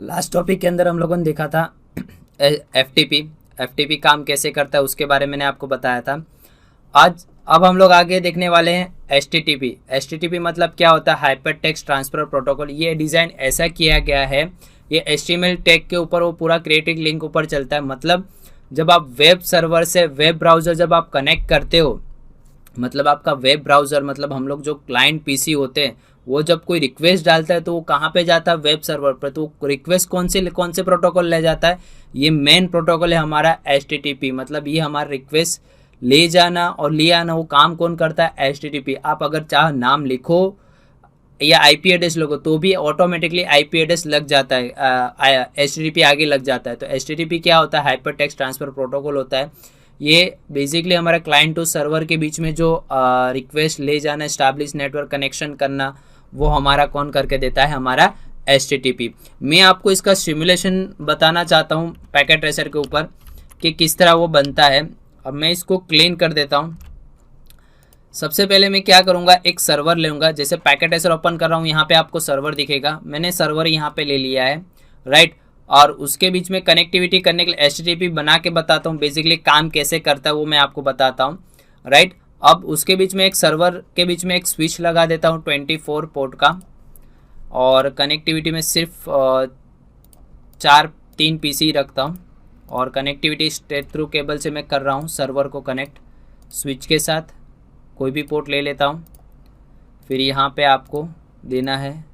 Last topic के अंदर हम लोगों ने देखा था एफटीपी। एफटीपी काम कैसे करता है उसके बारे में मैंने आपको बताया था। आज अब हम लोग आगे देखने वाले हैं एचटीटीपी। एचटीटीपी मतलब क्या होता है? Hyper text transfer protocol. ये डिज़ाइन ऐसा किया गया है, ये एचटीएमएल टैग के ऊपर वो पूरा क्रिएटिव लिंक ऊपर चलता है। मतलब जब आप वेब सर्वर से वेब ब्राउज़र जब आप कनेक्ट करते हो, मतलब आपका वेब ब्राउज़र, मतलब हम लोग जो क्लाइंट पीसी होते हैं, वो जब कोई रिक्वेस्ट डालता है तो वो कहाँ पे जाता है? वेब सर्वर पर। तो रिक्वेस्ट कौन से प्रोटोकॉल ले जाता है? ये मेन प्रोटोकॉल है हमारा एचटीटीपी। मतलब ये हमारा रिक्वेस्ट ले जाना और ले आना, वो काम कौन करता है? एचटीटीपी। आप अगर चाह नाम लिखो या आईपी एड्रेस लोगो तो भी ऑटोमेटिकली आईपी एड्रेस लग जाता है, एचटीटीपी आगे लग जाता है। तो एचटीटीपी क्या होता है? हाइपर टेक्स्ट ट्रांसफर प्रोटोकॉल होता है। ये बेसिकली हमारा क्लाइंट टू सर्वर के बीच में जो रिक्वेस्ट ले जाना, एस्टैब्लिश नेटवर्क कनेक्शन करना, वो हमारा कौन करके देता है? हमारा एचटीटीपी। मैं आपको इसका सिमुलेशन बताना चाहता हूँ पैकेट ट्रेसर के ऊपर कि किस तरह वो बनता है। अब मैं इसको क्लीन कर देता हूँ। सबसे पहले मैं क्या करूँगा, एक सर्वर लूँगा। जैसे पैकेट ट्रेसर ओपन कर रहा हूँ, यहाँ पे आपको सर्वर दिखेगा। मैंने सर्वर यहाँ पे ले लिया है, राइट। और उसके बीच में कनेक्टिविटी करने के लिए एचटीटीपी बना के बताता हूँ बेसिकली काम कैसे करता है, वो मैं आपको बताता हूँ, राइट। अब उसके बीच में एक सर्वर के बीच में एक स्विच लगा देता हूँ 24 पोर्ट का, और कनेक्टिविटी में सिर्फ 3 पीसी रखता हूँ। और कनेक्टिविटी स्ट्रेट थ्रू केबल से मैं कर रहा हूँ सर्वर को कनेक्ट स्विच के साथ। कोई भी पोर्ट ले लेता हूँ। फिर यहाँ पे आपको देना है,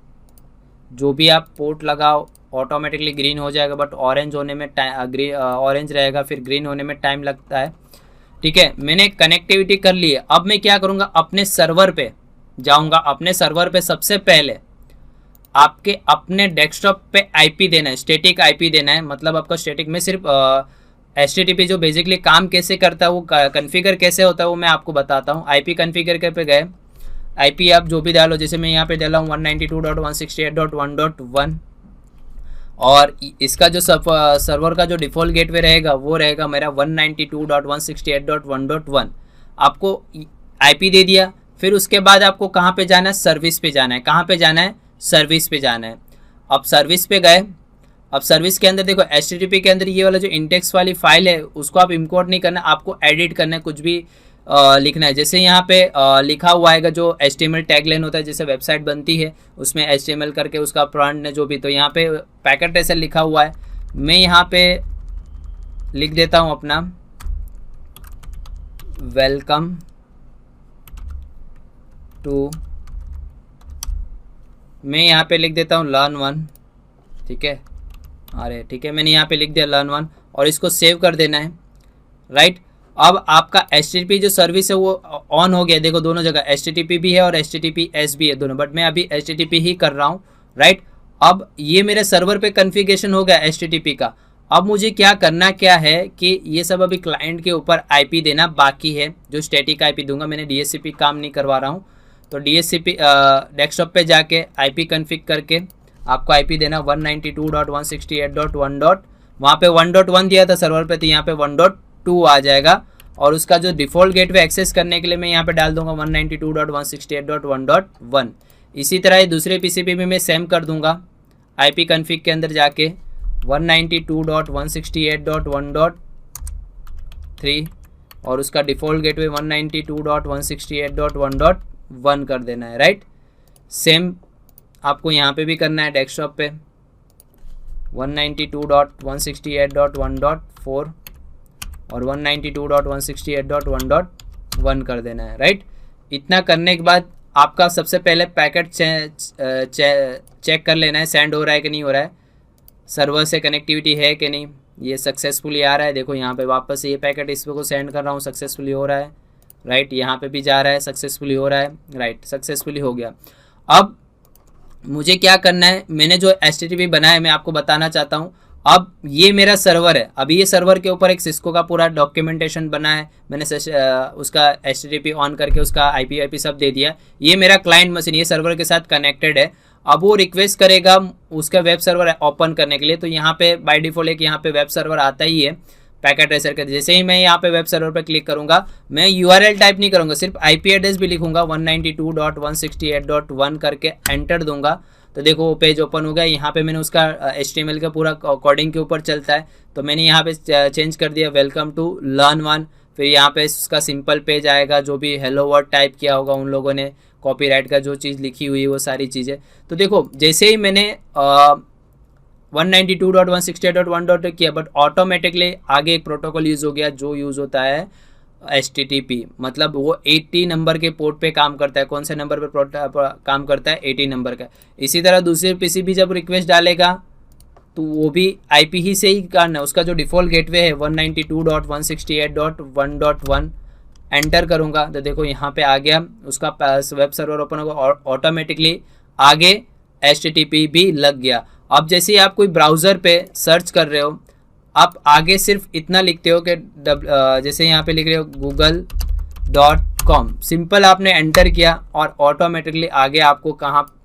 जो भी आप पोर्ट लगाओ ऑटोमेटिकली ग्रीन हो जाएगा, बट ऑरेंज होने में ऑरेंज रहेगा, फिर ग्रीन होने में टाइम लगता है, ठीक है। मैंने कनेक्टिविटी कर ली है। अब मैं क्या करूँगा, अपने सर्वर पे जाऊँगा। अपने सर्वर पे सबसे पहले आपके अपने डेस्कटॉप पे आईपी देना है, स्टैटिक आईपी देना है। मतलब आपका स्टैटिक में सिर्फ एचटीटीपी जो बेसिकली काम कैसे करता है, वो कन्फिगर कैसे होता है, वो मैं आपको बताता हूँ। आईपी कन्फिगर के पे गए, आईपी आप जो भी डालो, जैसे मैं यहाँ पे डाला हूँ 192.168.1.1, और इसका जो सर्वर का जो डिफ़ॉल्ट गेटवे रहेगा वो रहेगा मेरा 192.168.1.1। आपको आईपी दे दिया। फिर उसके बाद आपको कहाँ पे जाना है? सर्विस पे जाना है। कहाँ पे जाना है? सर्विस पे जाना है। अब सर्विस पे गए। अब सर्विस के अंदर देखो, एचटीटीपी के अंदर ये वाला जो इंडेक्स वाली फाइल है उसको आप इंपोर्ट नहीं करना, आपको एडिट करना है, कुछ भी लिखना है। जैसे यहाँ पे लिखा हुआ आएगा जो एचटीएमएल टैगलाइन होता है, जैसे वेबसाइट बनती है उसमें एचटीएमएल करके उसका ब्रांड ने जो भी, तो यहाँ पे पैकेट ट्रेसर लिखा हुआ है। मैं यहाँ पे लिख देता हूँ अपना वेलकम टू, मैं यहाँ पे लिख देता हूँ लर्न वन, ठीक है। अरे ठीक है, मैंने यहाँ पे लिख दिया लर्न वन, और इसको सेव कर देना है, राइट। अब आपका एचटीटीपी जो सर्विस है वो ऑन हो गया। देखो दोनों जगह एचटीटीपी भी है और एचटीटीपीएस भी है दोनों, बट मैं अभी एचटीटीपी ही कर रहा हूँ, राइट। अब ये मेरे सर्वर पे कॉन्फ़िगरेशन हो गया एचटीटीपी का। अब मुझे क्या करना क्या है कि ये सब अभी क्लाइंट के ऊपर आईपी देना बाकी है, जो स्टैटिक आईपी दूंगा। मैंने डीएचसीपी काम नहीं करवा रहा हूँ, तो डीएचसीपी डेस्कटॉप पे जाके आईपी कॉन्फ़िग करके आपको आईपी देना 192.168.1. वहाँ पे 1.1 दिया था सर्वर पे, तो यहाँ पे 1.2 आ जाएगा। और उसका जो डिफ़ॉल्ट गेटवे एक्सेस करने के लिए मैं यहाँ पे डाल दूंगा 192.168.1.1। इसी तरह ये दूसरे पीसीपी में मैं सेम कर दूंगा, आईपी कॉन्फ़िग के अंदर जाके 192.168.1.3, और उसका डिफ़ॉल्ट गेटवे 192.168.1.1 कर देना है, राइट। सेम आपको यहाँ पे भी करना है डेस्कटॉप पे 192.168.1.4 और 192.168.1.1 कर देना है, राइट। इतना करने के बाद आपका सबसे पहले पैकेट चेक कर लेना है, सेंड हो रहा है कि नहीं हो रहा है, सर्वर से कनेक्टिविटी है कि नहीं। ये सक्सेसफुली आ रहा है, देखो यहाँ पे वापस ये पैकेट इस को सेंड कर रहा हूँ, सक्सेसफुली हो रहा है, राइट। यहाँ पे भी जा रहा है, सक्सेसफुली हो रहा है, राइट, सक्सेसफुली हो गया। अब मुझे क्या करना है, मैंने जो एचटीटीपी बनाया है मैं आपको बताना चाहता हूँ। अब ये मेरा सर्वर है, अभी ये सर्वर के ऊपर एक सिस्को का पूरा डॉक्यूमेंटेशन बना है, मैंने उसका एचटीटीपी ऑन करके उसका आईपी सब दे दिया। ये मेरा क्लाइंट मशीन ये सर्वर के साथ कनेक्टेड है। अब वो रिक्वेस्ट करेगा उसका वेब सर्वर ओपन करने के लिए, तो यहाँ पे बाय डिफॉल्ट एक यहाँ पे वेब सर्वर आता ही है, पैकेट ट्रेसर के। जैसे ही मैं यहाँ पे वेब सर्वर पे क्लिक करूंगा, मैं यूआरएल टाइप नहीं करूंगा, सिर्फ आईपी एड्रेस भी लिखूंगा 192.168.1 करके एंटर दूंगा, तो देखो वो पेज ओपन हो गया। यहाँ पे मैंने उसका HTML का पूरा कोडिंग के ऊपर चलता है, तो मैंने यहाँ पे चेंज कर दिया वेलकम टू लर्न वन। फिर यहाँ पे उसका सिंपल पेज आएगा, जो भी हेलो वर्ड टाइप किया होगा उन लोगों ने, कॉपीराइट का जो चीज़ लिखी हुई है वो सारी चीज़ें। तो देखो जैसे ही मैंने 192.168.1 किया, बट ऑटोमेटिकली आगे एक प्रोटोकॉल यूज़ हो गया जो यूज़ होता है HTTP, मतलब वो 80 नंबर के पोर्ट पे काम करता है। कौन से नंबर पे काम करता है? 80 नंबर का। इसी तरह दूसरे पीसी भी जब रिक्वेस्ट डालेगा तो वो भी IP ही से ही करना है। उसका जो डिफ़ॉल्ट गेटवे है 192.168.1.1 एंटर करूँगा, तो देखो यहाँ पे आ गया, उसका वेब सर्वर ओपन होगा और ऑटोमेटिकली आगे HTTP भी लग गया। अब जैसे ही आप कोई ब्राउज़र पे सर्च कर रहे हो, आप आगे सिर्फ इतना लिखते हो कि जैसे यहाँ पे लिख रहे हो google.com, सिंपल आपने एंटर किया और ऑटोमेटिकली आगे आपको कहाँ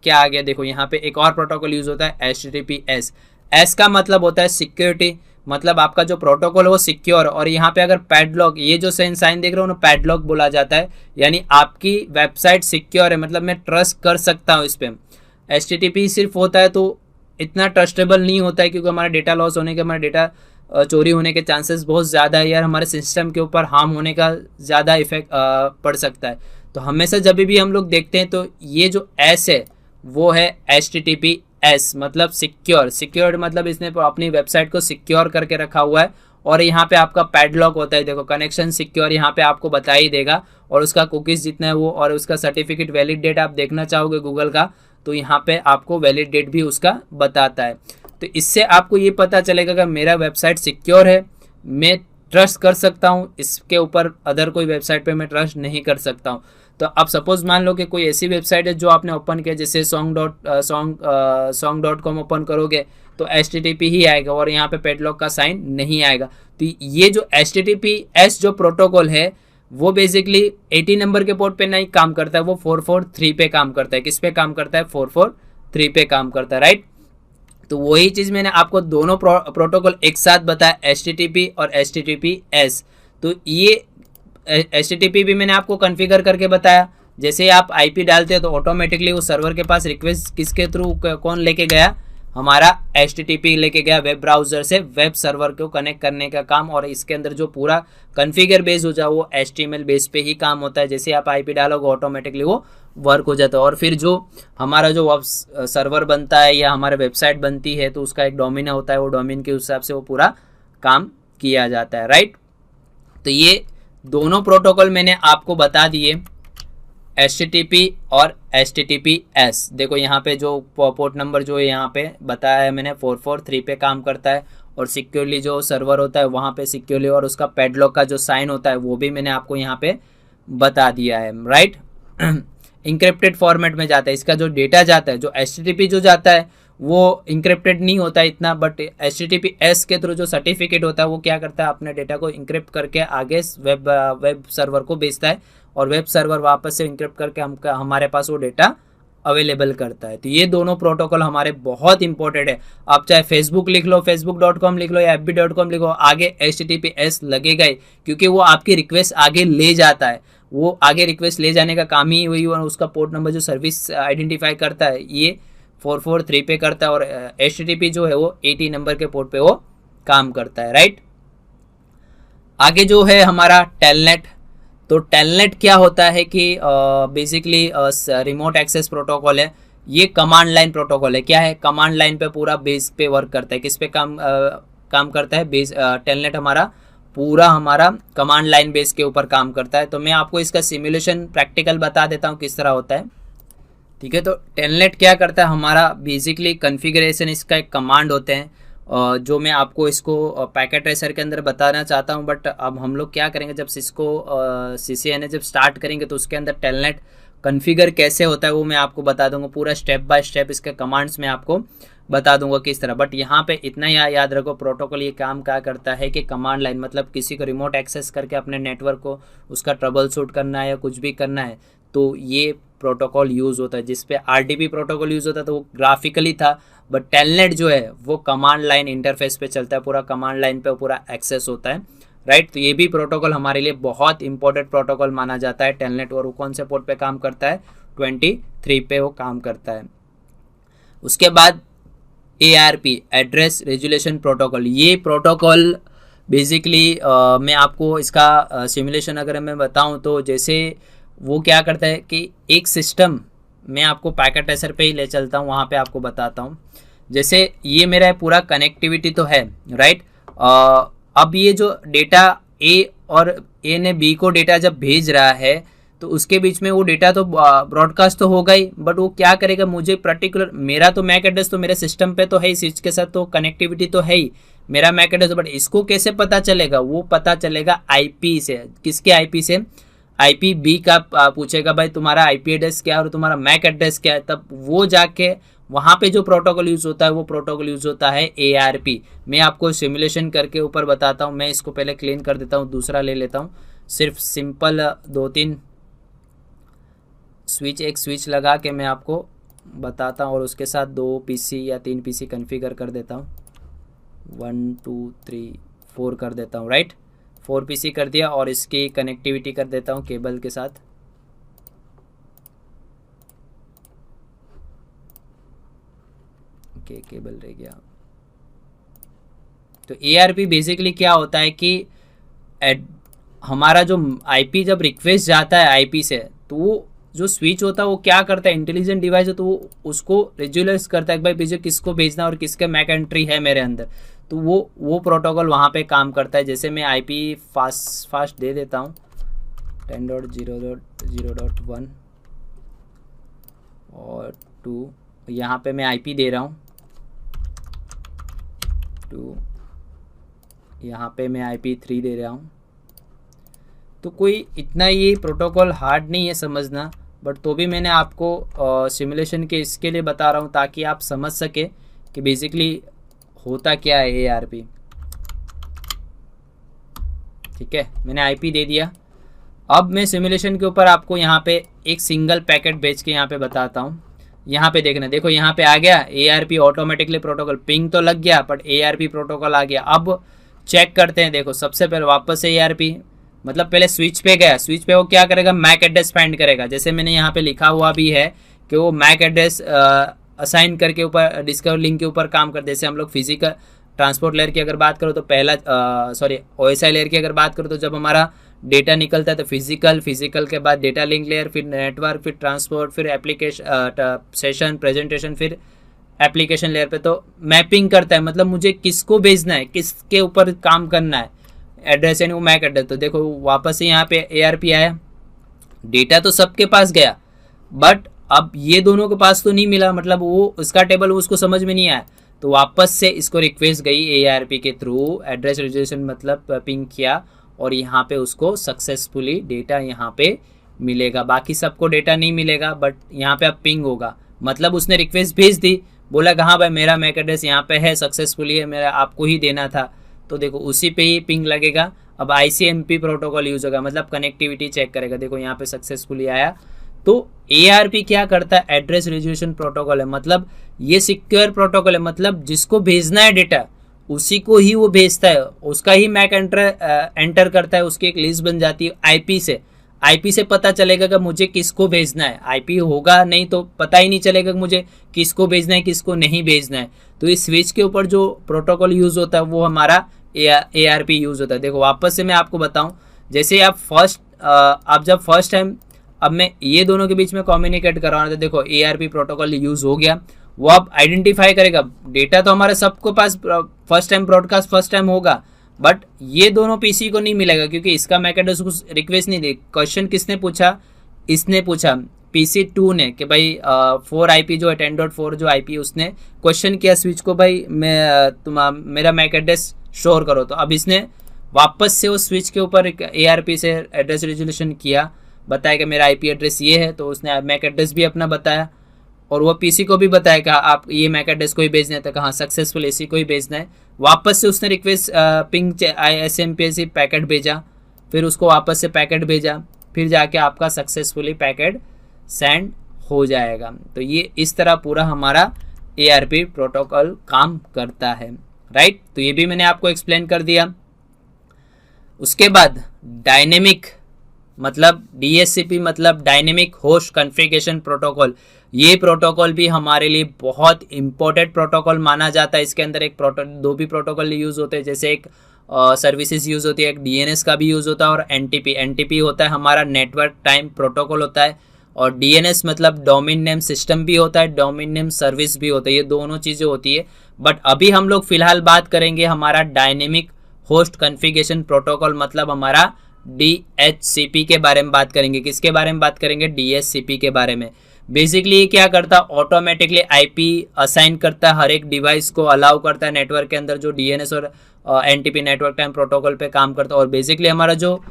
क्या आ गया। देखो यहाँ पे एक और प्रोटोकॉल यूज़ होता है HTTPS। S का मतलब होता है सिक्योरिटी, मतलब आपका जो प्रोटोकॉल है वो सिक्योर। और यहाँ पे अगर पैडलॉक, ये जो साइन देख रहे हो ना, पैडलॉक बोला जाता है, यानी आपकी वेबसाइट सिक्योर है, मतलब मैं ट्रस्ट कर सकता हूँ इस पर। HTTP सिर्फ होता है तो इतना ट्रस्टेबल नहीं होता है, क्योंकि हमारा डेटा लॉस होने के, हमारा डेटा चोरी होने के चांसेस बहुत ज़्यादा है यार, हमारे सिस्टम के ऊपर हार्म होने का ज़्यादा इफेक्ट पड़ सकता है। तो हमेशा जब भी हम लोग देखते हैं तो ये जो S है वो है HTTPS, मतलब सिक्योर मतलब इसने अपनी वेबसाइट को सिक्योर करके रखा हुआ है। और यहाँ पे आपका पैडलॉक होता है, देखो कनेक्शन सिक्योर यहाँ पे आपको बता ही देगा, और उसका कुकीज़ जितना है वो, और उसका सर्टिफिकेट वैलिड डेट आप देखना चाहोगे गूगल का, तो यहाँ पे आपको वैलिड डेट भी उसका बताता है। तो इससे आपको ये पता चलेगा कि मेरा वेबसाइट सिक्योर है, मैं ट्रस्ट कर सकता हूँ इसके ऊपर, अदर कोई वेबसाइट पे मैं ट्रस्ट नहीं कर सकता हूँ। तो अब सपोज मान लो कि कोई ऐसी वेबसाइट है जो आपने ओपन किया, जैसे song.com ओपन करोगे तो HTTP ही आएगा और यहाँ पे पैडलॉक का साइन नहीं आएगा। तो ये जो HTTPS जो प्रोटोकॉल है वो बेसिकली 80 नंबर के पोर्ट पे नहीं काम करता है, वो 443 पे काम करता है। किस पे काम करता है? 443 पे काम करता है, राइट। तो वही चीज़ मैंने आपको दोनों प्रोटोकॉल एक साथ बताया, HTTP और HTTPS। तो ये HTTP भी मैंने आपको कॉन्फ़िगर करके बताया। जैसे आप IP डालते हो तो ऑटोमेटिकली वो सर्वर के पास रिक्वेस्ट किसके थ्रू कौन लेके गया? हमारा HTTP लेके गया वेब ब्राउज़र से वेब सर्वर को कनेक्ट करने का काम। और इसके अंदर जो पूरा कॉन्फ़िगर बेस हो जाए वो HTML बेस पे ही काम होता है। जैसे आप IP डालोगे ऑटोमेटिकली वो वर्क हो जाता है। और फिर जो हमारा जो सर्वर बनता है या हमारा वेबसाइट बनती है तो उसका एक डोमेन होता है, वो डोमेन के हिसाब से वो पूरा काम किया जाता है, राइट। तो ये दोनों प्रोटोकॉल मैंने आपको बता दिए, HTTP और HTTPS। देखो यहाँ पे जो पोर्ट नंबर जो यहाँ पे बताया है मैंने 443 पे काम करता है, और सिक्योरली जो सर्वर होता है वहाँ पे सिक्योरली, और उसका पैडलॉक का जो साइन होता है वो भी मैंने आपको यहाँ पे बता दिया है, राइट। इंक्रिप्टेड फॉर्मेट में जाता है, इसका जो डेटा जाता है, जो HTTP जो जाता है वो इंक्रिप्टेड नहीं होता है इतना, बट HTTPS के थ्रू जो सर्टिफिकेट होता है वो क्या करता है, अपने डेटा को इंक्रिप्ट करके आगे वेब सर्वर को भेजता है, और वेब सर्वर वापस से इंक्रिप्ट करके हमारे पास वो डेटा अवेलेबल करता है। तो ये दोनों प्रोटोकॉल हमारे बहुत इंपॉर्टेंट है। आप चाहे फेसबुक लिख लो, facebook.com लिख लो या fb.com लिखो, आगे HTTPS लगेगा ही, क्योंकि वो आपकी रिक्वेस्ट आगे ले जाता है। वो आगे रिक्वेस्ट ले जाने का काम ही हुई, और उसका पोर्ट नंबर जो सर्विस आइडेंटिफाई करता है ये 443 पे करता है, और HTTP जो है वो 80 नंबर के पोर्ट पे वो काम करता है, राइट। आगे जो है हमारा टेलनेट। तो टेलनेट क्या होता है कि बेसिकली रिमोट एक्सेस प्रोटोकॉल है। ये कमांड लाइन प्रोटोकॉल है। क्या है? कमांड लाइन पे पूरा बेस पे वर्क करता है। किस पे काम करता है? बेस टेलनेट हमारा पूरा हमारा कमांड लाइन बेस के ऊपर काम करता है। तो मैं आपको इसका सिमुलेशन प्रैक्टिकल बता देता हूँ किस तरह होता है, ठीक है। तो टेलनेट क्या करता है, हमारा बेसिकली कॉन्फ़िगरेशन, इसका एक कमांड होते हैं जो मैं आपको इसको पैकेट ट्रेसर के अंदर बताना चाहता हूं। बट अब हम लोग क्या करेंगे, जब सिस्को CCNA जब स्टार्ट करेंगे तो उसके अंदर टेलनेट कॉन्फ़िगर कैसे होता है वो मैं आपको बता दूंगा। पूरा स्टेप बाय स्टेप इसके कमांड्स में आपको बता दूंगा किस तरह। बट यहाँ पे इतना याद रखो, प्रोटोकॉल ये काम क्या करता है कि कमांड लाइन, मतलब किसी को रिमोट एक्सेस करके अपने नेटवर्क को उसका ट्रबल शूट करना है या कुछ भी करना है तो ये प्रोटोकॉल यूज़ होता है। जिस पे आरडीपी प्रोटोकॉल यूज़ होता है तो वो ग्राफिकली था, बट टेलनेट जो है वो कमांड लाइन इंटरफेस पे चलता है, पूरा कमांड लाइन पे पूरा एक्सेस होता है, राइट। तो ये भी प्रोटोकॉल हमारे लिए बहुत इंपॉर्टेंट प्रोटोकॉल माना जाता है टेलनेट। और वो कौन से पोर्ट पे काम करता है, 23 पे वो काम करता है। उसके बाद ARP एड्रेस रेजुलेशन प्रोटोकॉल, ये प्रोटोकॉल बेसिकली मैं आपको इसका सिमुलेशन अगर मैं बताऊं तो जैसे वो क्या करता है कि एक सिस्टम, मैं आपको पैकेट ट्रेसर पे ही ले चलता हूँ, वहाँ पे आपको बताता हूँ। जैसे ये मेरा पूरा कनेक्टिविटी तो है, राइट। अब ये जो डेटा A और A ने B को डेटा जब भेज रहा है तो उसके बीच में वो डेटा तो ब्रॉडकास्ट तो होगा ही, बट वो क्या करेगा, मुझे पर्टिकुलर मेरा तो मैक एड्रेस तो मेरे सिस्टम पे तो है ही, स्विच के साथ तो कनेक्टिविटी तो है ही मेरा मैक एड्रेस, बट इसको कैसे पता चलेगा, वो पता चलेगा आईपी से। किसके आईपी से, आईपी बी का पूछेगा भाई तुम्हारा आईपी एड्रेस क्या है और तुम्हारा मैक एड्रेस क्या है, तब वो जाके वहाँ पे जो प्रोटोकॉल यूज होता है वो प्रोटोकॉल यूज होता है ARP। मैं आपको सिमुलेशन करके ऊपर बताता हूँ। मैं इसको पहले क्लीन कर देता हूँ, दूसरा ले लेता हूँ। सिर्फ सिंपल 2-3 स्विच, एक स्विच लगा के मैं आपको बताता हूँ और उसके साथ 2 PC या 3 PC कन्फिगर कर देता हूँ। 1 2 3 4 कर देता हूँ, राइट। 4 PC कर दिया और इसकी कनेक्टिविटी कर देता हूँ केबल के साथ। ओके, केबल रह गया। तो ARP बेसिकली क्या होता है कि हमारा जो IP जब रिक्वेस्ट जाता है IP से, तो वो जो स्विच होता है वो क्या करता है, इंटेलिजेंट डिवाइस है तो वो उसको रेजुलेट करता है कि भाई मुझे किसको भेजना और किसके मैक एंट्री है मेरे अंदर, तो वो प्रोटोकॉल वहाँ पे काम करता है। जैसे मैं IP फास्ट दे देता हूँ 10.0.0.1 और 2, यहाँ पे मैं IP दे रहा हूँ 2, यहाँ पे मैं IP 3 दे रहा हूँ। तो कोई इतना ये प्रोटोकॉल हार्ड नहीं है समझना, बट तो भी मैंने आपको सिमुलेशन के इसके लिए बता रहा हूँ ताकि आप समझ सके कि बेसिकली होता क्या है ARP। ठीक है, मैंने IP दे दिया। अब मैं सिमुलेशन के ऊपर आपको यहाँ पे एक सिंगल पैकेट भेज के यहाँ पे बताता हूँ। यहाँ पे देखना, देखो यहाँ पे आ गया ARP ऑटोमेटिकली प्रोटोकॉल, पिंग तो लग गया बट ARP प्रोटोकॉल आ गया। अब चेक करते हैं, देखो सबसे पहले वापस से ARP, मतलब पहले स्विच पे गया, स्विच पे वो क्या करेगा, मैक एड्रेस फाइंड करेगा। जैसे मैंने यहाँ पे लिखा हुआ भी है कि वो मैक एड्रेस असाइन करके ऊपर डिस्कवर लिंक के ऊपर काम कर। जैसे हम लोग फिजिकल ट्रांसपोर्ट लेयर की अगर बात करो तो पहला OSI लेयर की अगर बात करो तो जब हमारा डेटा निकलता है तो फिजिकल के बाद डेटा लिंक लेयर, फिर नेटवर्क, फिर ट्रांसपोर्ट, फिर एप्लीकेशन सेशन प्रेजेंटेशन, फिर एप्लीकेशन लेयर पे तो मैपिंग करता है, मतलब मुझे किसको भेजना है, किसके ऊपर काम करना है, एड्रेस यानी वो मैक एड्रेस। तो देखो वापस से यहाँ पे ARP आया, डेटा तो सबके पास गया बट अब ये दोनों के पास तो नहीं मिला, मतलब वो उसका टेबल उसको समझ में नहीं आया, तो वापस से इसको रिक्वेस्ट गई ARP के थ्रू, एड्रेस रेजुलेशन मतलब पिंग किया और यहाँ पे उसको सक्सेसफुली डेटा यहाँ पे मिलेगा। बाकी सबको डेटा नहीं मिलेगा बट यहाँ पे अब पिंग होगा, मतलब उसने रिक्वेस्ट भेज दी, बोला कि हाँ भाई मेरा मैक एड्रेस यहाँ पे है, सक्सेसफुली है, मेरा आपको ही देना था, तो देखो उसी पे ही पिंग लगेगा। अब ICMP प्रोटोकॉल यूज होगा, मतलब कनेक्टिविटी चेक करेगा, देखो यहाँ पे सक्सेसफुली आया। तो ARP क्या करता है, एड्रेस रेजुलेशन प्रोटोकॉल है, मतलब ये सिक्योर प्रोटोकॉल है, मतलब जिसको भेजना है डेटा उसी को ही वो भेजता है, उसका ही मैक एंटर करता है, उसकी एक लिस्ट बन जाती है IP से पता चलेगा कि मुझे किसको भेजना है। IP होगा नहीं तो पता ही नहीं चलेगा कि मुझे किसको भेजना है किसको नहीं भेजना है। तो इस स्विच के ऊपर जो प्रोटोकॉल यूज होता है वो हमारा ARP यूज होता है। देखो वापस से मैं आपको बताऊं, जैसे आप जब फर्स्ट टाइम, अब मैं ये दोनों के बीच में कम्युनिकेट कर रहा हूँ, तो देखो ARP प्रोटोकॉल यूज हो गया, वो अब आइडेंटिफाई करेगा, डेटा तो हमारे सबको पास first time broadcast first time होगा, बट ये दोनों PC को नहीं मिलेगा क्योंकि इसका मैक एड्रेस को रिक्वेस्ट नहीं दी। क्वेश्चन किसने पूछा, इसने पूछा PC 2 ने कि भाई 4 IP जो है 10.4 जो IP उसने क्वेश्चन किया स्विच को, भाई मेरा मैक एड्रेस शोर करो। तो अब इसने वापस से उस स्विच के ऊपर ARP से एड्रेस रेजुलेशन किया, बताया कि मेरा IP एड्रेस ये है, तो उसने मैक एड्रेस भी अपना बताया और वो PC को भी बताया कि आप ये मैक एड्रेस को ही भेजना है, तो कहाँ सक्सेसफुल इसी को ही भेजना है। वापस से उसने रिक्वेस्ट पिंग ISMPC पैकेट भेजा, फिर उसको वापस से पैकेट भेजा, फिर जाके आपका सक्सेसफुली पैकेट सेंड हो जाएगा। तो ये इस तरह पूरा हमारा ARP प्रोटोकॉल काम करता है, राइट। तो ये भी मैंने आपको एक्सप्लेन कर दिया। उसके बाद डायनेमिक मतलब DHCP मतलब डायनेमिक होस्ट कॉन्फ़िगरेशन प्रोटोकॉल। ये प्रोटोकॉल भी हमारे लिए बहुत इंपॉर्टेंट प्रोटोकॉल माना जाता है। इसके अंदर दो भी प्रोटोकॉल यूज़ होते हैं, जैसे एक सर्विसेज यूज़ होती है, एक DNS का भी यूज़ होता है, और NTP होता है हमारा नेटवर्क टाइम प्रोटोकॉल होता है, और DNS मतलब डोमेन नेम सिस्टम भी होता है, डोमेन नेम सर्विस भी होता है। ये दोनों चीज़ें होती है। बट अभी हम लोग फिलहाल बात करेंगे हमारा डायनेमिक होस्ट कॉन्फ़िगरेशन प्रोटोकॉल मतलब हमारा DHCP के बारे में बात करेंगे। किसके बारे में बात करेंगे? DHCP के बारे में। बेसिकली ये क्या करता है? ऑटोमेटिकली IP असाइन करता है, हर एक डिवाइस को अलाउ करता है नेटवर्क के अंदर जो DNS और NTP नेटवर्क टाइम प्रोटोकॉल पे काम करता है। और बेसिकली हमारा जो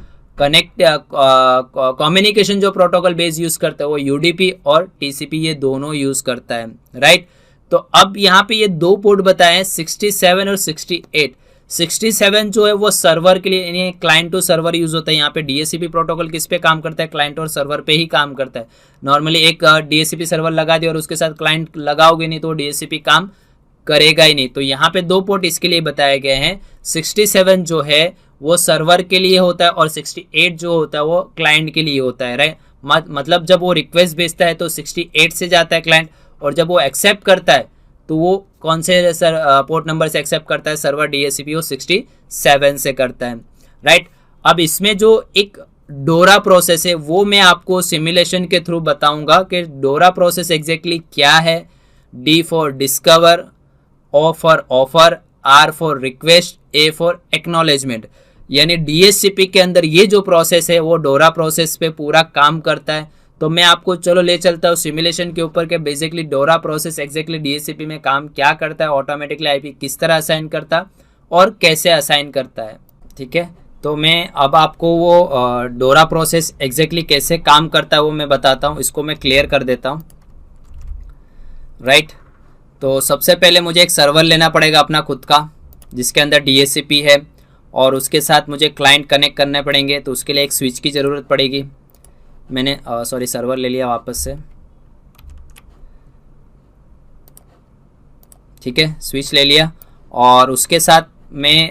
कम्युनिकेशन जो प्रोटोकॉल बेस यूज करता है वो UDP और TCP ये दोनों यूज करता है, राइट। तो अब यहाँ पे ये दो पोर्ट बताए हैं 67 और 68। 67 जो है वो सर्वर के लिए, यानी क्लाइंट टू सर्वर यूज होता है। यहाँ पे DHCP प्रोटोकॉल किस पे काम करता है? क्लाइंट और सर्वर पे ही काम करता है। नॉर्मली एक DHCP सर्वर लगा दिया और उसके साथ क्लाइंट लगाओगे नहीं तो DHCP काम करेगा ही नहीं। तो यहाँ पे दो पोर्ट इसके लिए बताए गए हैं। 67 जो है वो सर्वर के लिए होता है और 68 जो होता है वो क्लाइंट के लिए होता है, राइट। मतलब जब वो रिक्वेस्ट भेजता है तो 68 से जाता है क्लाइंट, और जब वो एक्सेप्ट करता है तो वो कौन से पोर्ट नंबर से एक्सेप्ट करता है? सर्वर DHCP वो 67 से करता है, राइट। अब इसमें जो एक डोरा प्रोसेस है वो मैं आपको सिमुलेशन के थ्रू बताऊंगा कि डोरा प्रोसेस एग्जैक्टली क्या है। D for discover, O for offer, R for request, A for acknowledgement. यानी DHCP के अंदर ये जो प्रोसेस है वो डोरा प्रोसेस पे पूरा काम करता है। तो मैं आपको चलो ले चलता हूँ सिमुलेशन के ऊपर के बेसिकली डोरा प्रोसेस एग्जैक्टली DHCP में काम क्या करता है, ऑटोमेटिकली IP किस तरह असाइन करता है और कैसे असाइन करता है, ठीक है। तो मैं अब आपको वो डोरा प्रोसेस एग्जैक्टली कैसे काम करता है वो मैं बताता हूँ। इसको मैं क्लियर कर देता हूँ, राइट। तो सबसे पहले मुझे एक सर्वर लेना पड़ेगा अपना खुद का जिसके अंदर DHCP है, और उसके साथ मुझे क्लाइंट कनेक्ट करने पड़ेंगे। तो उसके लिए एक स्विच की ज़रूरत पड़ेगी। मैंने सर्वर ले लिया वापस से, ठीक है, स्विच ले लिया। और उसके साथ मैं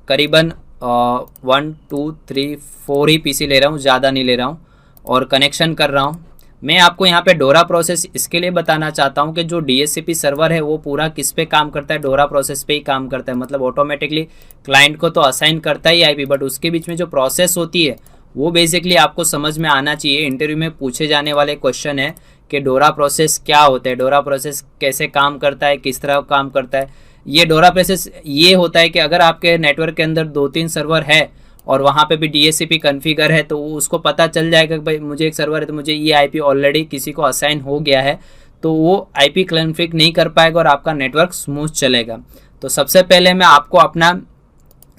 करीबन 1 2 3 4 ही PC ले रहा हूँ, ज़्यादा नहीं ले रहा हूँ, और कनेक्शन कर रहा हूँ। मैं आपको यहाँ पे डोरा प्रोसेस इसके लिए बताना चाहता हूँ कि जो DHCP सर्वर है वो पूरा किस पे काम करता है? डोरा प्रोसेस पे ही काम करता है। मतलब ऑटोमेटिकली क्लाइंट को तो असाइन करता ही IP, बट उसके बीच में जो प्रोसेस होती है वो बेसिकली आपको समझ में आना चाहिए। इंटरव्यू में पूछे जाने वाले क्वेश्चन है कि डोरा प्रोसेस क्या होता है, डोरा प्रोसेस कैसे काम करता है, किस तरह काम करता है। ये डोरा प्रोसेस ये होता है कि अगर आपके नेटवर्क के अंदर 2-3 सर्वर है और वहाँ पे भी DHCP कॉन्फ़िगर है तो उसको पता चल जाएगा कि भाई मुझे एक सर्वर है तो मुझे ये IP ऑलरेडी किसी को असाइन हो गया है, तो वो IP कॉन्फ़िग नहीं कर पाएगा और आपका नेटवर्क स्मूथ चलेगा। तो सबसे पहले मैं आपको अपना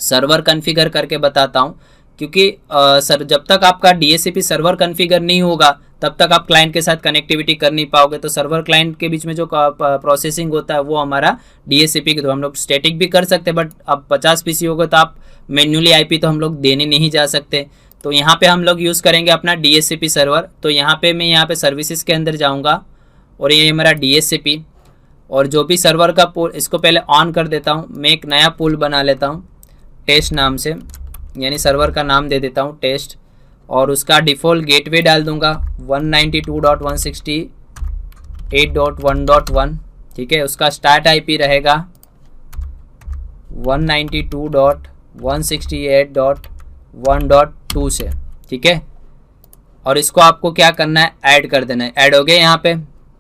सर्वर कॉन्फ़िगर करके बताता हूँ, क्योंकि सर जब तक आपका DHCP सर्वर कॉन्फ़िगर नहीं होगा तब तक आप क्लाइंट के साथ कनेक्टिविटी कर नहीं पाओगे। तो सर्वर क्लाइंट के बीच में जो प्रोसेसिंग होता है वो हमारा DHCP के थ्रू हम लोग स्टैटिक भी कर सकते हैं, बट अब 50 PC होगा तो आप मैन्युअली IP तो हम लोग देने नहीं जा सकते। तो यहाँ पे हम लोग यूज़ करेंगे अपना DHCP सर्वर। तो यहाँ पे मैं यहाँ पे सर्विसेज के अंदर जाऊँगा और ये मेरा DHCP, और जो भी सर्वर का पूल इसको पहले ऑन कर देता हूँ। मैं एक नया पूल बना लेता हूँ टेस्ट नाम से, यानी सर्वर का नाम दे देता हूँ टेस्ट, और उसका डिफ़ॉल्ट गेटवे डाल दूंगा 192.168.1.1, ठीक है। उसका स्टार्ट IP रहेगा 192.168.1.2 से, ठीक है। और इसको आपको क्या करना है? ऐड कर देना है। ऐड हो गया यहाँ पे,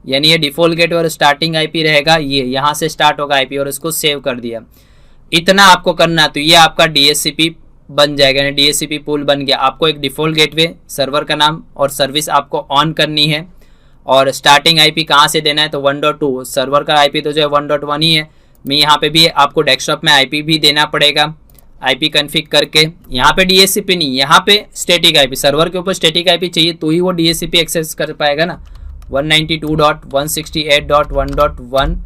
यानी ये डिफ़ॉल्ट गेटवे और स्टार्टिंग IP रहेगा, ये यहाँ से स्टार्ट होगा IP, और इसको सेव कर दिया। इतना आपको करना है। तो ये आपका DHCP बन जाएगा, यानी DHCP पूल बन गया। आपको एक डिफ़ॉल्ट गेटवे, सर्वर का नाम और सर्विस आपको ऑन करनी है, और स्टार्टिंग IP कहाँ से देना है? तो 1.2, सर्वर का IP तो जो है 1.1 ही है। मैं यहाँ पे भी आपको डेस्कटॉप में IP भी देना पड़ेगा, IP कॉन्फ़िग करके। यहाँ पे DHCP नहीं, यहाँ पे स्टैटिक IP, सर्वर के ऊपर स्टैटिक IP चाहिए तो ही वो DHCP एक्सेस कर पाएगा ना। 192.168.1.1,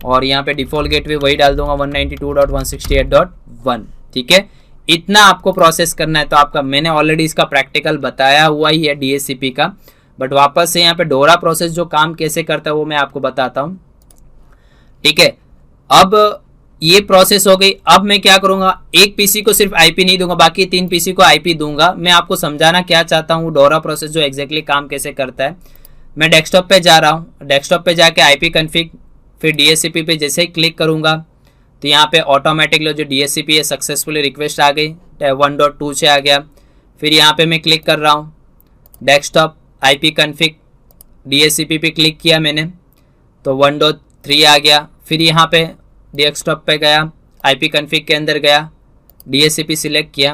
और यहाँ पे डिफ़ॉल्ट गेटवे वही डाल दूंगा 192.168.1, ठीक है। इतना आपको प्रोसेस करना है। तो आपका मैंने ऑलरेडी इसका प्रैक्टिकल बताया हुआ ही है DHCP का, बट वापस से यहाँ पे डोरा प्रोसेस जो काम कैसे करता है वो मैं आपको बताता हूँ। ठीक है, अब ये प्रोसेस हो गई। अब मैं क्या करूंगा, एक पीसी को सिर्फ आईपी नहीं दूंगा, बाकी 3 पीसी को आईपी दूंगा। मैं आपको समझाना क्या चाहता हूँ डोरा प्रोसेस जो एग्जैक्टली काम कैसे करता है। मैं डेस्कटॉप पे जा रहा हूँ, डेस्कटॉप पे जाके आईपी कन्फिग, फिर DHCP पे जैसे ही क्लिक करूंगा तो यहाँ पे ऑटोमेटिकली जो DHCP है सक्सेसफुली रिक्वेस्ट आ गई, 1.2 से आ गया। फिर यहाँ पे मैं क्लिक कर रहा हूँ डेस्कटॉप आईपी कन्फिग, DHCP पे क्लिक किया मैंने तो 1.3 आ गया। फिर यहाँ पे डेस्कटॉप पे गया, आईपी कन्फिग के अंदर गया, DHCP सिलेक्ट किया,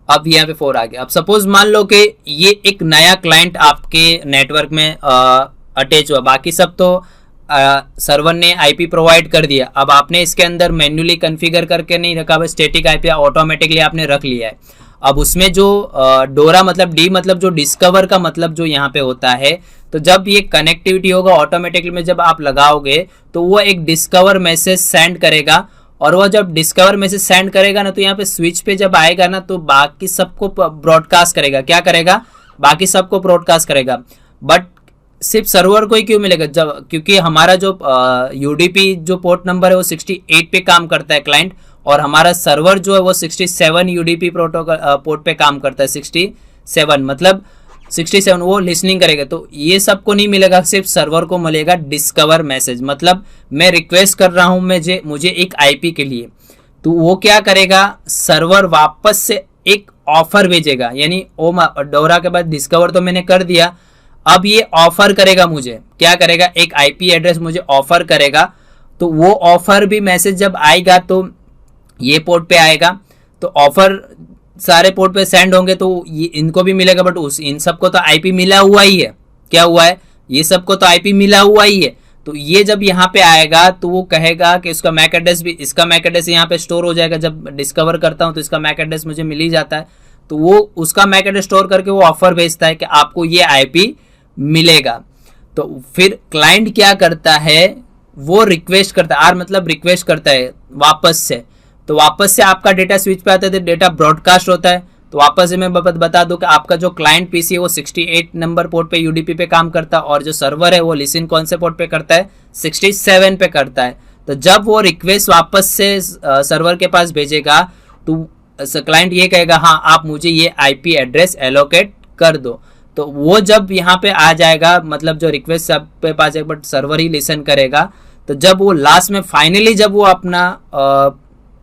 अब यहाँ पे 4 आ गया। अब सपोज मान लो कि ये एक नया क्लाइंट आपके नेटवर्क में अटैच हुआ, बाकी सब तो सर्वर ने आईपी प्रोवाइड कर दिया। अब आपने इसके अंदर मैन्युअली कॉन्फ़िगर करके नहीं रखा, बस स्टैटिक आईपी ऑटोमेटिकली आपने रख लिया है। अब उसमें जो डोरा मतलब डी मतलब जो डिस्कवर का मतलब जो यहाँ पे होता है, तो जब ये कनेक्टिविटी होगा ऑटोमेटिकली में जब आप लगाओगे तो वो एक डिस्कवर मैसेज सेंड करेगा, और वो जब डिस्कवर मैसेज सेंड करेगा ना तो यहाँ पे स्विच पे जब आएगा ना तो बाकी सबको ब्रॉडकास्ट करेगा। क्या करेगा, बाकी सबको ब्रॉडकास्ट करेगा, बट सिर्फ सर्वर को ही क्यों मिलेगा, जब क्योंकि हमारा जो यूडीपी जो पोर्ट नंबर है वो 68 पे काम करता है क्लाइंट, और हमारा सर्वर जो है वो 67 यूडीपी प्रोटोकॉल पोर्ट पे काम करता है। 67 मतलब 67 वो लिसनिंग करेगा, तो ये सबको नहीं मिलेगा, सिर्फ सर्वर को मिलेगा डिस्कवर मैसेज। मतलब मैं रिक्वेस्ट कर रहा हूं मुझे एक आईपी के लिए, तो वो क्या करेगा, सर्वर वापस से एक ऑफर भेजेगा, यानी ओ डोरा के बाद डिस्कवर तो मैंने कर दिया, अब ये ऑफर करेगा मुझे, क्या करेगा, एक आईपी एड्रेस मुझे ऑफर करेगा। तो वो ऑफर भी मैसेज जब आएगा तो ये पोर्ट पे आएगा, तो ऑफर सारे पोर्ट पे सेंड होंगे तो ये इनको भी मिलेगा, बट इन सबको तो आईपी मिला हुआ ही है। क्या हुआ है, ये सबको तो आईपी मिला हुआ ही है। तो ये जब यहाँ पे आएगा तो वो कहेगा कि इसका मैक एड्रेस भी, इसका मैक एड्रेस यहाँ पे स्टोर हो जाएगा। जब डिस्कवर करता हूँ तो इसका मैक एड्रेस मुझे मिल ही जाता है, तो वो उसका मैक एड्रेस स्टोर करके वो ऑफर भेजता है कि आपको ये आईपी मिलेगा। तो फिर क्लाइंट क्या करता है, वो रिक्वेस्ट करता है, आर मतलब रिक्वेस्ट करता है वापस से, तो वापस से आपका डेटा स्विच पे आता है, तो डेटा ब्रॉडकास्ट होता है। तो वापस से मैं बता दूं कि आपका जो क्लाइंट पीसी है वो 68 नंबर पोर्ट पे यूडीपी पे काम करता है, और जो सर्वर है वो लिसन कौन से पोर्ट पे करता है, 67 पे करता है। तो जब वो रिक्वेस्ट वापस से सर्वर के पास भेजेगा तो क्लाइंट ये कहेगा हाँ आप मुझे ये आईपी एड्रेस एलोकेट कर दो। तो वो जब यहाँ पे आ जाएगा, मतलब जो रिक्वेस्ट सब पे पास जाएगा, बट सर्वर ही लिसन करेगा। तो जब वो लास्ट में फाइनली जब वो अपना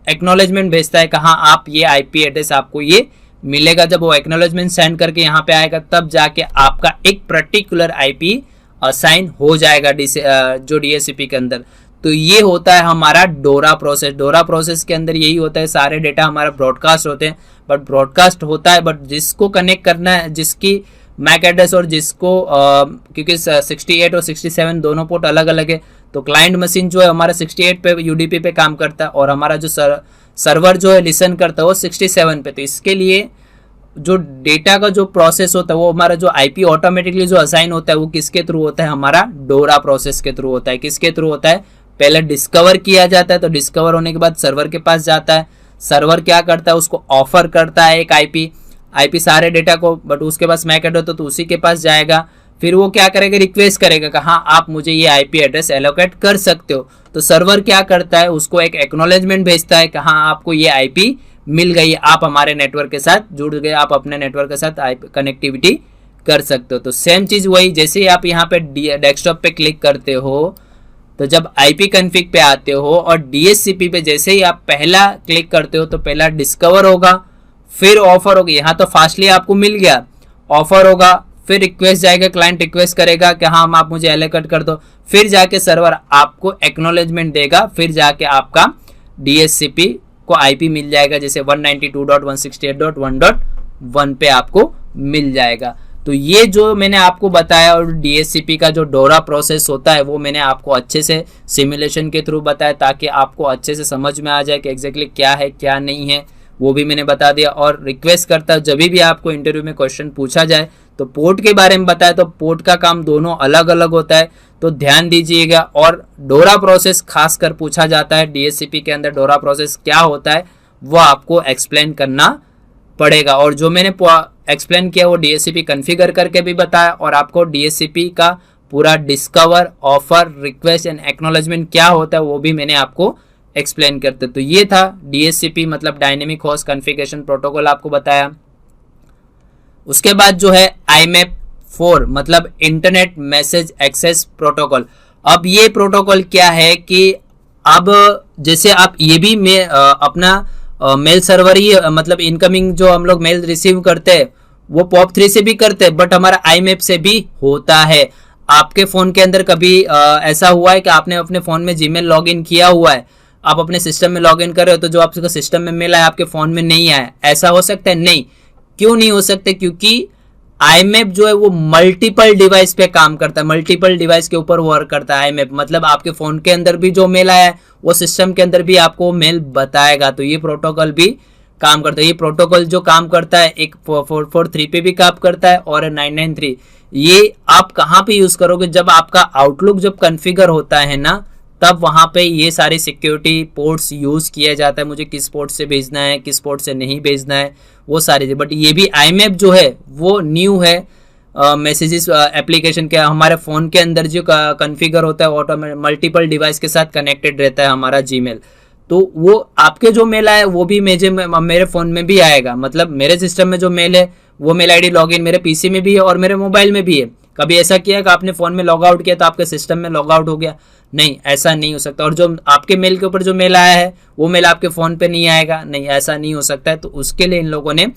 एक्नॉलेजमेंट भेजता है कि हाँ आप ये आईपी एड्रेस आपको ये मिलेगा, जब वो एक्नॉलेजमेंट सेंड करके यहाँ पे आएगा तब जाके आपका एक पर्टिकुलर आईपी असाइन हो जाएगा जो DHCP के अंदर। तो ये होता है हमारा डोरा प्रोसेस। डोरा प्रोसेस के अंदर यही होता है, सारे डेटा हमारा ब्रॉडकास्ट होते हैं, बट ब्रॉडकास्ट होता है, बट जिसको कनेक्ट करना है, जिसकी मैक एड्रेस और जिसको क्योंकि 68 और 67 दोनों पोर्ट अलग अलग है, तो क्लाइंट मशीन जो है हमारा 68 पे यूडीपी पे काम करता है, और हमारा जो सर्वर जो है लिसन करता है वो 67 पे। तो इसके लिए जो डेटा का जो प्रोसेस होता है वो हमारा जो आईपी ऑटोमेटिकली जो असाइन होता है वो किसके थ्रू होता है, हमारा डोरा प्रोसेस के थ्रू होता है। किसके थ्रू होता है, पहले डिस्कवर किया जाता है, तो डिस्कवर होने के बाद सर्वर के पास जाता है, सर्वर क्या करता है, उसको ऑफर करता है एक आईपी सारे डेटा को, बट उसके पास मैक एड्रेस तो उसी के पास जाएगा। फिर वो क्या करेगा, रिक्वेस्ट करेगा कि हाँ आप मुझे ये आईपी एड्रेस एलोकेट कर सकते हो। तो सर्वर क्या करता है, उसको एक एक्नॉलेजमेंट भेजता है कि हाँ आपको ये आईपी मिल गई, आप हमारे नेटवर्क के साथ जुड़ गए, आप अपने नेटवर्क के साथ कनेक्टिविटी कर सकते हो। तो सेम चीज वही, जैसे ही आप यहाँ पे डेस्कटॉप पे क्लिक करते हो तो जब आईपी कन्फिग पे आते हो और DHCP पे जैसे ही आप पहला क्लिक करते हो तो पहला डिस्कवर होगा, फिर ऑफर होगी। यहाँ तो फास्टली आपको मिल गया, ऑफर होगा, फिर रिक्वेस्ट जाएगा, क्लाइंट रिक्वेस्ट करेगा कि हाँ आप मुझे एलोकेट कर दो, फिर जाके सर्वर आपको एक्नॉलेजमेंट देगा, फिर जाके आपका DHCP को आईपी मिल जाएगा, जैसे 192.168.1.1 पे आपको मिल जाएगा। तो ये जो मैंने आपको बताया और DHCP का जो डोरा प्रोसेस होता है वो मैंने आपको अच्छे से सिमुलेशन के थ्रू बताया, ताकि आपको अच्छे से समझ में आ जाए कि एग्जैक्टली क्या है क्या नहीं है, वो भी मैंने बता दिया। और रिक्वेस्ट करता हूं जब भी आपको इंटरव्यू में क्वेश्चन पूछा जाए तो पोर्ट के बारे में बताया, तो पोर्ट का काम दोनों अलग अलग होता है, तो ध्यान दीजिएगा। और डोरा प्रोसेस खासकर पूछा जाता है DHCP के अंदर, डोरा प्रोसेस क्या होता है वो आपको एक्सप्लेन करना पड़ेगा। और जो मैंने एक्सप्लेन किया वो DHCP कॉन्फ़िगर करके भी बताया, और आपको DHCP का पूरा discover, offer, request and acknowledgement क्या होता है वो भी मैंने आपको एक्सप्लेन करते। तो ये था DHCP मतलब डायनेमिक होस्ट कॉन्फ़िगरेशन प्रोटोकॉल आपको बताया। उसके बाद जो है IMAP4 मतलब इंटरनेट मैसेज एक्सेस प्रोटोकॉल। अब ये प्रोटोकॉल क्या है कि अब जैसे आप ये भी अपना मेल सर्वर ही मतलब इनकमिंग जो हम लोग मेल रिसीव करते हैं वो POP3 से भी करते हैं, बट हमारा IMAP से भी होता है। आपके फ़ोन के अंदर कभी ऐसा हुआ है कि आपने अपने फ़ोन में जीमेल लॉगिन किया हुआ है, आप अपने सिस्टम में लॉगिन कर रहे हो, तो जो आपके सिस्टम में मेल आया आपके फ़ोन में नहीं आया, ऐसा हो सकता है? नहीं। क्यों नहीं हो सकते? क्योंकि IMAP जो है वो मल्टीपल डिवाइस पे काम करता है, मल्टीपल डिवाइस के ऊपर वर्क करता है IMAP। मतलब आपके फ़ोन के अंदर भी जो मेल आया है वो सिस्टम के अंदर भी आपको मेल बताएगा। तो ये प्रोटोकॉल भी काम करता है। ये प्रोटोकॉल जो काम करता है एक 443 पे भी काम करता है और 993। ये आप कहाँ पे यूज़ करोगे? जब आपका आउटलुक जब कॉन्फ़िगर होता है ना, तब वहाँ पे ये सारे सिक्योरिटी पोर्ट्स यूज़ किया जाता है। मुझे किस पोर्ट से भेजना है, किस पोर्ट से नहीं भेजना है, वो सारी। बट ये भी IMAP जो है वो न्यू है मैसेजेस एप्लीकेशन के। हमारे फ़ोन के अंदर जो कॉन्फ़िगर होता है ऑटोमेटिक मल्टीपल डिवाइस के साथ कनेक्टेड रहता है हमारा जीमेल। तो वो आपके जो मेल आए वो भी मेरे फ़ोन में भी आएगा। मतलब मेरे सिस्टम में जो मेल है वो मेल ID लॉगिन मेरे PC में भी है और मेरे मोबाइल में भी है। कभी ऐसा किया कि आपने फ़ोन में लॉग आउट किया तो आपके सिस्टम में लॉग आउट हो गया? नहीं, ऐसा नहीं हो सकता। और जो आपके मेल के ऊपर जो मेल आया है वो मेल आपके फ़ोन पे नहीं आएगा? नहीं, ऐसा नहीं हो सकता है। तो उसके लिए इन लोगों ने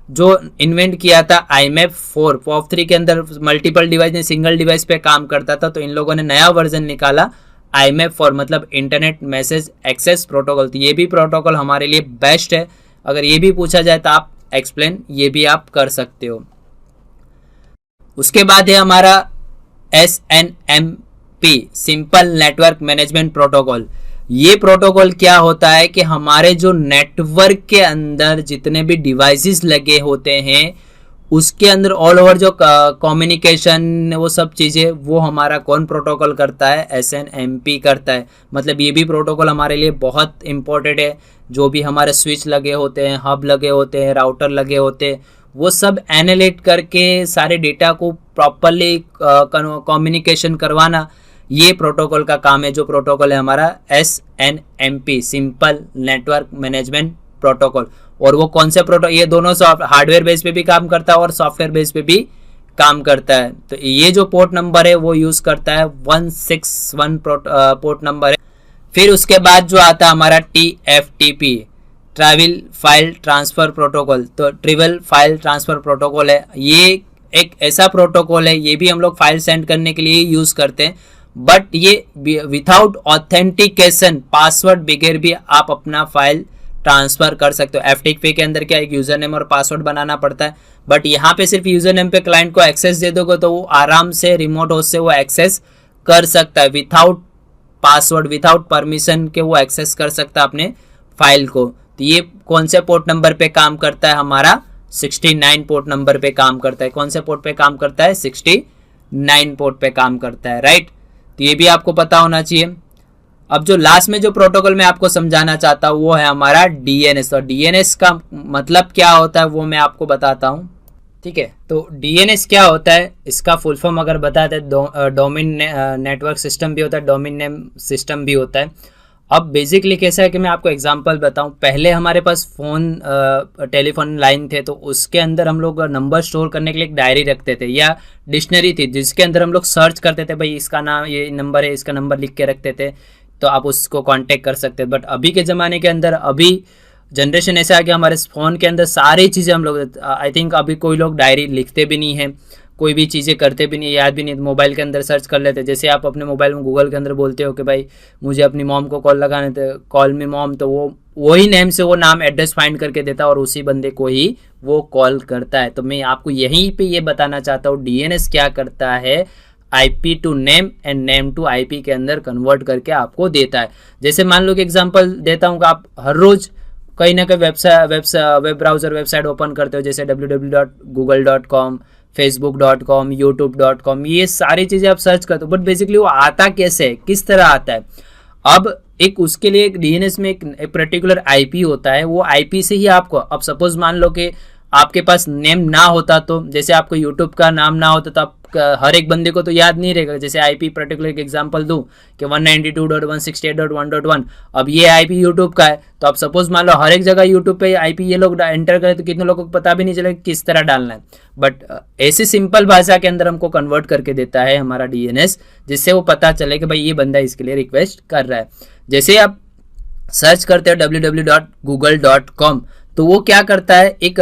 जो इन्वेंट किया था IMAP4, POP3 के अंदर मल्टीपल डिवाइस ने सिंगल डिवाइस पे काम करता था, तो इन लोगों ने नया वर्जन निकाला IMAP4 मतलब इंटरनेट मैसेज एक्सेस प्रोटोकॉल। तो ये भी प्रोटोकॉल हमारे लिए बेस्ट है। अगर ये भी पूछा जाए तो आप एक्सप्लेन ये भी आप कर सकते हो। उसके बाद है हमारा SNMP simple network management protocol. ये प्रोटोकॉल क्या होता है कि हमारे जो नेटवर्क के अंदर जितने भी डिवाइसेस लगे होते हैं उसके अंदर ऑल ओवर जो कम्युनिकेशन वो सब चीज़ें वो हमारा कौन प्रोटोकॉल करता है? SNMP करता है। मतलब ये भी प्रोटोकॉल हमारे लिए बहुत इंपॉर्टेंट है। जो भी हमारे स्विच लगे होते हैं, हब लगे होते हैं, राउटर लगे होते हैं, वो सब एनालिट करके सारे डेटा को प्रॉपरली कम्युनिकेशन करवाना ये प्रोटोकॉल का काम है। जो प्रोटोकॉल है हमारा SNMP simple network management protocol. और वो कौन से ये दोनों हार्डवेयर बेस पे भी काम करता है और सॉफ्टवेयर बेस पे भी काम करता है। तो ये जो पोर्ट नंबर है वो यूज़ करता है 161 पोर्ट नंबर है। फिर उसके बाद जो आता है हमारा TFTP travel file transfer protocol. तो ट्रिवल फाइल ट्रांसफ़र प्रोटोकॉल है। ये एक ऐसा प्रोटोकॉल है, ये भी हम लोग फाइल सेंड करने के लिए यूज़ करते हैं, बट ये विदाउट ऑथेंटिकेशन पासवर्ड बगैर भी आप अपना फाइल ट्रांसफ़र कर सकते हो। FTP के अंदर क्या एक यूज़र नेम और पासवर्ड बनाना पड़ता है, बट यहाँ पे सिर्फ यूज़र नेम पे क्लाइंट को एक्सेस दे दोगे तो वो आराम से रिमोट होस्ट से वो एक्सेस कर सकता है। विदाउट पासवर्ड, विदाउट परमिशन के वो एक्सेस कर सकता है अपने फाइल को। तो ये कौन से पोर्ट नंबर पे काम करता है? हमारा 69 पोर्ट नंबर पे काम करता है। कौन से पोर्ट पे काम करता है? 69 पोर्ट पे काम करता है, राइट। तो ये भी आपको पता होना चाहिए। अब जो लास्ट में जो प्रोटोकॉल मैं आपको समझाना चाहता हूँ वो है हमारा DNS। और DNS का मतलब क्या होता है वो मैं आपको बताता हूँ, ठीक है। तो DNS क्या होता है, इसका फुल फॉर्म अगर बताते हैं डोमेन नेटवर्क सिस्टम भी होता है, डोमेन नेम सिस्टम भी होता है। अब बेसिकली कैसा है कि मैं आपको एग्जांपल बताऊं। पहले हमारे पास फ़ोन टेलीफोन लाइन थे, तो उसके अंदर हम लोग नंबर स्टोर करने के लिए एक डायरी रखते थे या डिक्शनरी थी जिसके अंदर हम लोग सर्च करते थे, भाई इसका नाम ये नंबर है, इसका नंबर लिख के रखते थे तो आप उसको कांटेक्ट कर सकते हैं। बट अभी के ज़माने के अंदर अभी जनरेशन ऐसा है कि हमारे फ़ोन के अंदर सारी चीज़ें हम लोग आई थिंक अभी कोई लोग डायरी लिखते भी नहीं है, कोई भी चीज़ें करते भी नहीं, याद भी नहीं, मोबाइल के अंदर सर्च कर लेते। जैसे आप अपने मोबाइल में गूगल के अंदर बोलते हो कि भाई मुझे अपनी मॉम को कॉल लगाने थे, कॉल मी मॉम, तो वो वही नेम से वो नाम एड्रेस फाइंड करके देता है और उसी बंदे को ही वो कॉल करता है। तो मैं आपको यहीं पे ये बताना चाहता हूँ DNS क्या करता है, IP to name and name to IP के अंदर कन्वर्ट करके आपको देता है। जैसे मान लो कि एग्जांपल देता हूँ कि आप हर रोज़ कहीं ना कहीं वेब ब्राउज़र वेबसाइट ओपन करते हो, जैसे www.google.com, facebook.com, youtube.com, ये सारी चीज़ें आप सर्च करते हो, बट बेसिकली वो आता कैसे है, किस तरह आता है? अब एक उसके लिए एक डीएनएस में एक पर्टिकुलर आईपी होता है, वो आईपी से ही आपको, अब सपोज मान लो कि आपके पास नेम ना होता, तो जैसे आपको यूट्यूब का नाम ना होता तो आप हर एक बंदे को तो याद नहीं रहेगा। जैसे आईपी पर्टिकुलर एक एग्जांपल दूं कि 192.168.1.1, अब ये आईपी यूट्यूब का है, तो अब सपोज मान लो हर एक जगह यूट्यूब पे आईपी ये लोग एंटर करें तो कितने लोगों को पता भी नहीं चलेगा किस तरह डालना है। बट ऐसी सिंपल भाषा के अंदर हमको कन्वर्ट करके देता है हमारा डीएनएस, जिससे वो पता चले कि भाई ये बंदा इसके लिए रिक्वेस्ट कर रहा है। जैसे आप सर्च करते हो www.google.com, तो वो क्या करता है, एक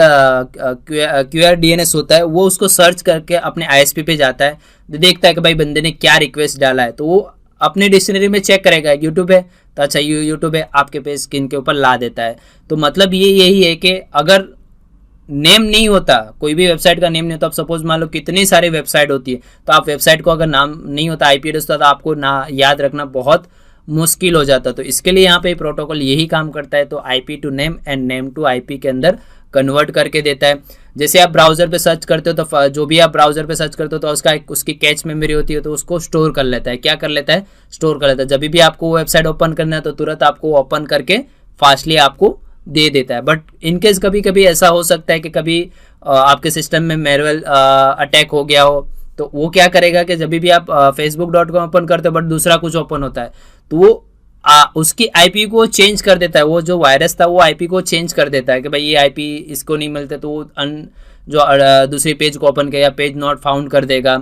क्यूआर डीएनएस होता है, वो उसको सर्च करके अपने आईएसपी पे जाता है, देखता है कि भाई बंदे ने क्या रिक्वेस्ट डाला है, तो वो अपने डिक्शनरी में चेक करेगा यूट्यूब है तो अच्छा यूट्यूब है, आपके पे स्क्रीन के ऊपर ला देता है। तो मतलब ये यही है कि अगर नेम नहीं होता, कोई भी वेबसाइट का नेम नहीं होता, अब सपोज मान लो कितनी सारी वेबसाइट होती है, तो आप वेबसाइट को अगर नाम नहीं होता, आईपी एड्रेस होता, तो आपको ना याद रखना बहुत मुश्किल हो जाता। तो इसके लिए यहाँ पे प्रोटोकॉल यही काम करता है, तो IP to name and name to IP के अंदर कन्वर्ट करके देता है। जैसे आप ब्राउजर पे सर्च करते हो तो जो भी आप ब्राउजर पे सर्च करते हो तो उसकी कैच मेमोरी होती है, तो उसको स्टोर कर लेता है। क्या कर लेता है? स्टोर कर लेता है। जब भी आपको वेबसाइट ओपन करना है तो तुरंत आपको ओपन करके फास्टली आपको दे देता है। बट इनकेस कभी कभी ऐसा हो सकता है कि कभी आपके सिस्टम में मैनुअल अटैक हो गया हो, तो वो क्या करेगा कि जब भी आप facebook.com ओपन करते हो बट दूसरा कुछ ओपन होता है, तो वो उसकी आईपी को चेंज कर देता है। वो जो वायरस था वो आईपी को चेंज कर देता है कि भाई ये आईपी इसको नहीं मिलते, तो वो जो दूसरी पेज को ओपन किया, पेज नॉट फाउंड कर देगा।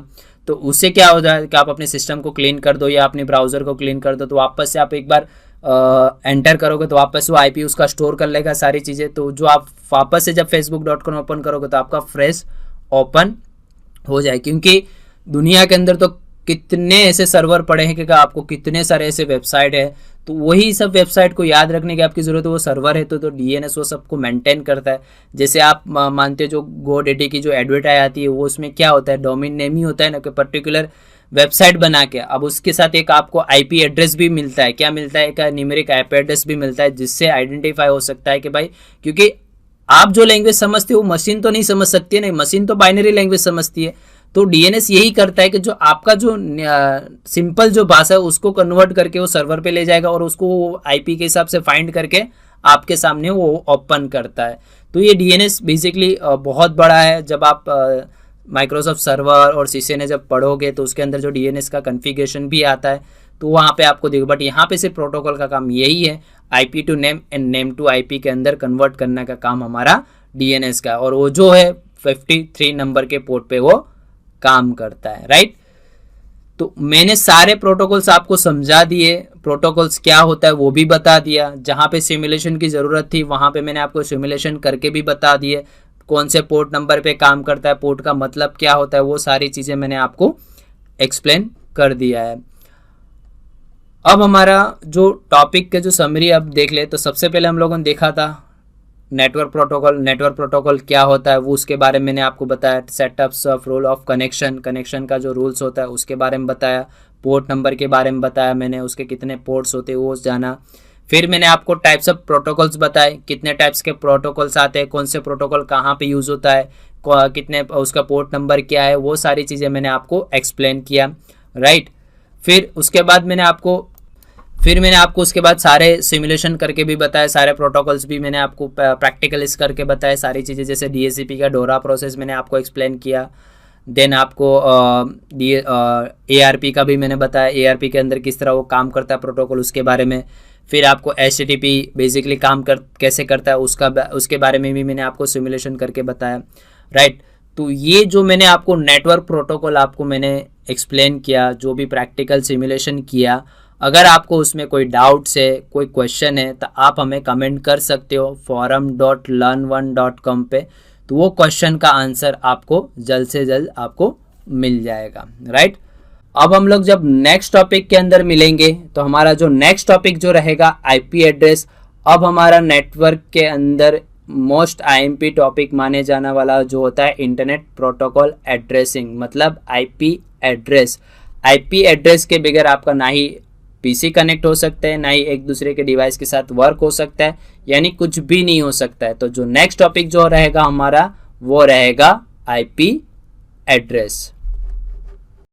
तो उससे क्या हो जाए कि आप अपने सिस्टम को क्लीन कर दो या अपने ब्राउजर को क्लीन कर दो, तो वापस से आप एक बार एंटर करोगे तो वापस वो आईपी उसका स्टोर कर लेगा सारी चीज़ें। तो जो आप वापस से जब facebook.com ओपन करोगे तो आपका फ्रेश ओपन हो जाए, क्योंकि दुनिया के अंदर तो कितने ऐसे सर्वर पड़े हैं कि आपको कितने सारे ऐसे वेबसाइट है, तो वही सब वेबसाइट को याद रखने की आपकी ज़रूरत है। वो सर्वर है तो डीएनएस वो सबको मेंटेन करता है। जैसे आप मानते हो जो GoDaddy की जो एडवर्टाइज आती है, वो उसमें क्या होता है, डोमेन नेम ही होता है ना, कि पर्टिकुलर वेबसाइट बना के अब उसके साथ एक आपको आईपी एड्रेस भी मिलता है। क्या मिलता है? एक न्यूमेरिक आईपी एड्रेस भी मिलता है, जिससे आइडेंटिफाई हो सकता है कि भाई, क्योंकि आप जो लैंग्वेज समझते हो मशीन तो नहीं समझ सकती है, नहीं, मशीन तो बाइनरी लैंग्वेज समझती है। तो डीएनएस यही करता है कि जो आपका जो सिंपल जो भाषा है उसको कन्वर्ट करके वो सर्वर पे ले जाएगा और उसको आईपी के हिसाब से फाइंड करके आपके सामने वो ओपन करता है। तो ये डीएनएस बेसिकली बहुत बड़ा है। जब आप माइक्रोसॉफ्ट सर्वर और CCNA जब पढ़ोगे तो उसके अंदर जो डीएनएस का कॉन्फ़िगरेशन भी आता है, तो वहाँ पे आपको देखो। बट यहाँ पे सिर्फ प्रोटोकॉल का काम यही है, IP to name and name to IP के अंदर कन्वर्ट करने का काम हमारा डीएनएस का, और वो जो है 53 नंबर के पोर्ट पे वो काम करता है, राइट। तो मैंने सारे प्रोटोकॉल्स आपको समझा दिए, प्रोटोकॉल्स क्या होता है वो भी बता दिया। जहाँ पे सिमुलेशन की ज़रूरत थी वहाँ पे मैंने आपको सिमुलेशन करके भी बता दिए, कौन से पोर्ट नंबर पे काम करता है, पोर्ट का मतलब क्या होता है, वो सारी चीज़ें मैंने आपको एक्सप्लेन कर दिया है। अब हमारा जो टॉपिक के जो समरी अब देख ले, तो सबसे पहले हम लोगों ने देखा था नेटवर्क प्रोटोकॉल। नेटवर्क प्रोटोकॉल क्या होता है वो उसके बारे में मैंने आपको बताया। Setups of rule of connection, connection का जो रूल्स होता है उसके बारे में बताया। पोर्ट नंबर के बारे में बताया मैंने, उसके कितने पोर्ट्स होते हैं वो जाना। फिर मैंने आपको टाइप्स ऑफ प्रोटोकॉल्स बताए, कितने टाइप्स के प्रोटोकॉल्स आते हैं, कौन से प्रोटोकॉल कहाँ पे यूज़ होता है, कितने उसका पोर्ट नंबर क्या है, वो सारी चीज़ें मैंने आपको एक्सप्लेन किया, राइट। फिर उसके बाद मैंने आपको उसके बाद सारे सिमुलेशन करके भी बताया, सारे प्रोटोकॉल्स भी मैंने आपको प्रैक्टिकल्स करके बताए सारी चीज़ें। जैसे DHCP का डोरा प्रोसेस मैंने आपको एक्सप्लेन किया। देन आपको ARP का भी मैंने बताया, ARP के अंदर किस तरह वो काम करता है प्रोटोकॉल, उसके बारे में। फिर आपको HTTP बेसिकली कैसे करता है उसके बारे में भी मैंने आपको सिमुलेशन करके बताया, राइट। तो ये जो मैंने आपको नेटवर्क प्रोटोकॉल आपको मैंने एक्सप्लेन किया, जो भी प्रैक्टिकल सिमुलेशन किया, अगर आपको उसमें कोई डाउट्स है, कोई क्वेश्चन है, तो आप हमें कमेंट कर सकते हो forum.learn1.com पे। तो वो क्वेश्चन का आंसर आपको जल्द से जल्द आपको मिल जाएगा, राइट। अब हम लोग जब नेक्स्ट टॉपिक के अंदर मिलेंगे तो हमारा जो नेक्स्ट टॉपिक जो रहेगा आईपी एड्रेस। अब हमारा नेटवर्क के अंदर मोस्ट IMP टॉपिक माने जाने वाला जो होता है इंटरनेट प्रोटोकॉल एड्रेसिंग, मतलब आईपी एड्रेस। आईपी एड्रेस के बगैर आपका ना ही PC कनेक्ट हो सकता है, ना ही एक दूसरे के डिवाइस के साथ वर्क हो सकता है, यानी कुछ भी नहीं हो सकता है। तो जो नेक्स्ट टॉपिक जो रहेगा हमारा वो रहेगा आईपी एड्रेस।